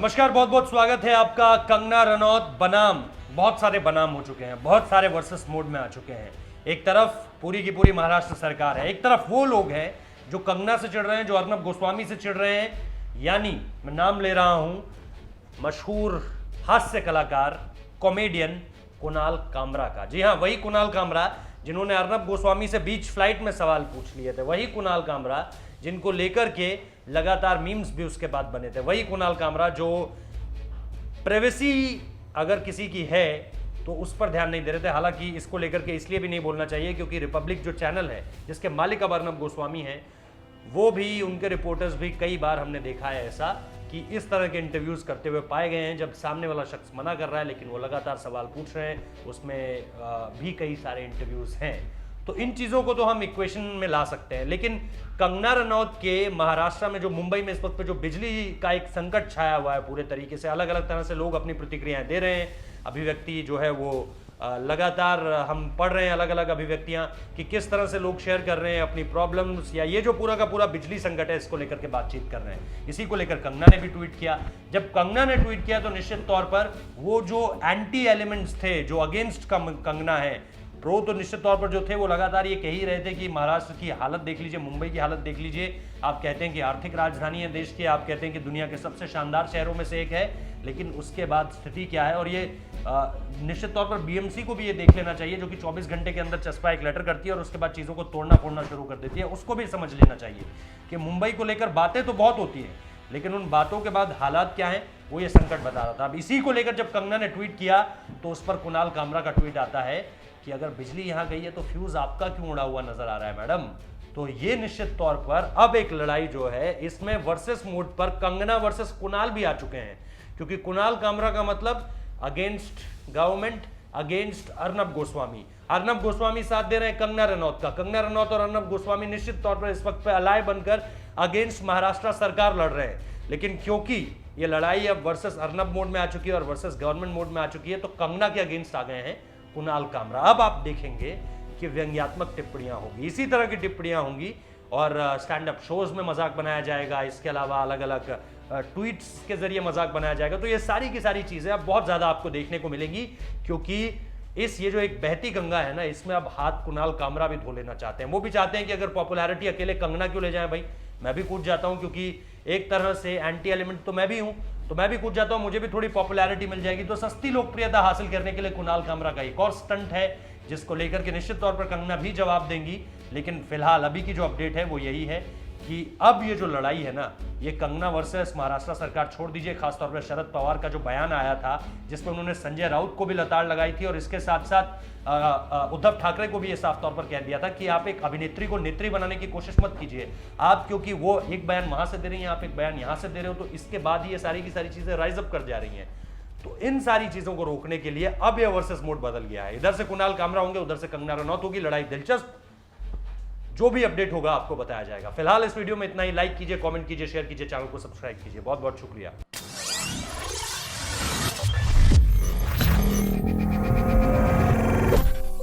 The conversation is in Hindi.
नमस्कार, बहुत बहुत स्वागत है आपका। कंगना रनौत बनाम, बहुत सारे बनाम हो चुके हैं, बहुत सारे वर्सेस मोड में आ चुके हैं। एक तरफ पूरी की पूरी महाराष्ट्र सरकार है, एक तरफ वो लोग हैं जो कंगना से चिढ़ रहे हैं, जो अर्नब गोस्वामी से चिढ़ रहे हैं। यानी मैं नाम ले रहा हूं मशहूर हास्य कलाकार कॉमेडियन कुणाल कामरा का। जी हाँ, वही कुणाल कामरा जिन्होंने अर्नब गोस्वामी से बीच फ्लाइट में सवाल पूछ लिए थे, वही कुणाल कामरा जिनको लेकर के लगातार मीम्स भी उसके बाद बने थे, वही कुणाल कामरा जो प्राइवेसी अगर किसी की है तो उस पर ध्यान नहीं दे रहे थे। हालांकि इसको लेकर के इसलिए भी नहीं बोलना चाहिए क्योंकि रिपब्लिक जो चैनल है जिसके मालिक अब अर्नब गोस्वामी हैं, वो भी, उनके रिपोर्टर्स भी कई बार हमने देखा है ऐसा कि इस तरह के इंटरव्यूज करते हुए पाए गए हैं जब सामने वाला शख्स मना कर रहा है लेकिन वो लगातार सवाल पूछ रहे हैं। उसमें भी कई सारे इंटरव्यूज हैं, तो इन चीज़ों को तो हम इक्वेशन में ला सकते हैं। लेकिन कंगना रनौत के महाराष्ट्र में जो, मुंबई में इस वक्त पे जो बिजली का एक संकट छाया हुआ है पूरे तरीके से, अलग अलग तरह से लोग अपनी प्रतिक्रियाएं दे रहे हैं। अभिव्यक्ति जो है वो लगातार हम पढ़ रहे हैं, अलग अलग अभिव्यक्तियां कि किस तरह से लोग शेयर कर रहे हैं अपनी प्रॉब्लम्स, या ये जो पूरा का पूरा बिजली संकट है इसको लेकर के बातचीत कर रहे हैं। इसी को लेकर कंगना ने भी ट्वीट किया। जब कंगना ने ट्वीट किया तो निश्चित तौर पर वो जो एंटी एलिमेंट्स थे, जो अगेंस्ट कंगना है, प्रो तो निश्चित तौर पर जो थे वो लगातार ये कह ही रहे थे कि महाराष्ट्र की हालत देख लीजिए, मुंबई की हालत देख लीजिए। आप कहते हैं कि आर्थिक राजधानी है देश की, आप कहते हैं कि दुनिया के सबसे शानदार शहरों में से एक है, लेकिन उसके बाद स्थिति क्या है। और ये निश्चित तौर पर बीएमसी को भी ये देख लेना चाहिए, जो कि 24 घंटे के अंदर चस्पा एक लेटर करती है और उसके बाद चीज़ों को तोड़ना फोड़ना शुरू कर देती है। उसको भी समझ लेना चाहिए कि मुंबई को लेकर बातें तो बहुत होती हैं, लेकिन उन बातों के बाद हालात क्या हैं वो ये संकट बता रहा था। अब इसी को लेकर जब कंगना ने ट्वीट किया तो उस पर कुणाल कामरा का ट्वीट आता है कि अगर बिजली यहां गई है तो फ्यूज आपका क्यों उड़ा हुआ नजर आ रहा है मैडम। तो ये निश्चित तौर पर अब एक लड़ाई जो है इसमें वर्सेस मोड पर कंगना वर्सेस कुणाल भी आ चुके हैं, क्योंकि कुणाल कामरा का मतलब against government, against Arnab Goswami. Arnab Goswami साथ दे रहे हैं कंगना रनौत का। कंगना रनौत और अर्नब गोस्वामी निश्चित तौर पर इस वक्त पे अलाय बनकर अगेंस्ट महाराष्ट्र सरकार लड़ रहे हैं। लेकिन क्योंकि ये लड़ाई अब वर्सेस अर्नब मोड में आ चुकी है और वर्सेस गवर्नमेंट मोड में आ चुकी है, तो कंगना के अगेंस्ट आ गए हैं कुणाल कामरा। अब आप देखेंगे कि व्यंग्यात्मक टिप्पणियां होंगी, इसी तरह की टिप्पणियां होंगी और स्टैंड अप शोज में मजाक बनाया जाएगा। इसके अलावा अलग अलग ट्वीट्स के जरिए मजाक बनाया जाएगा। तो ये सारी की सारी चीजें अब बहुत ज्यादा आपको देखने को मिलेंगी, क्योंकि ये जो एक बहती गंगा है ना, इसमें अब हाथ कुणाल कामरा भी धो लेना चाहते हैं। वो भी चाहते हैं कि अगर पॉपुलैरिटी अकेले कंगना क्यों ले जाए भाई, मैं भी कूद जाता हूं, क्योंकि एक तरह से एंटी एलिमेंट तो मैं भी हूं, तो मैं भी कूद जाता हूं, मुझे भी थोड़ी पॉपुलैरिटी मिल जाएगी। तो सस्ती लोकप्रियता हासिल करने के लिए कुणाल कामरा का एक और स्टंट है, जिसको लेकर के निश्चित तौर पर कंगना भी जवाब देंगी। लेकिन फिलहाल अभी की जो अपडेट है वो यही है कि अब ये जो लड़ाई है ना, ये कंगना वर्सेस महाराष्ट्र सरकार छोड़ दीजिए। खासतौर पर शरद पवार का जो बयान आया था जिसमें उन्होंने संजय राउत को भी लताड़ लगाई थी, और इसके साथ साथ उद्धव ठाकरे को भी ये साफ तौर पर कह दिया था कि आप एक अभिनेत्री को नेत्री बनाने की कोशिश मत कीजिए आप, क्योंकि वो एक बयान वहां से दे रही हैं, आप एक बयान यहां से दे रहे हो, तो इसके बाद ये सारी की सारी चीजें राइज अप कर जा रही हैं। तो इन सारी चीजों को रोकने के लिए अब यह वर्सेस मोड बदल गया है। इधर से कुणाल कामरा होंगे, उधर से कंगना रनौत होगी। लड़ाई दिलचस्प, जो भी अपडेट होगा आपको बताया जाएगा। फिलहाल इस वीडियो में इतना ही। लाइक कीजिए, कमेंट कीजिए, शेयर कीजिए, चैनल को सब्सक्राइब कीजिए। बहुत बहुत शुक्रिया।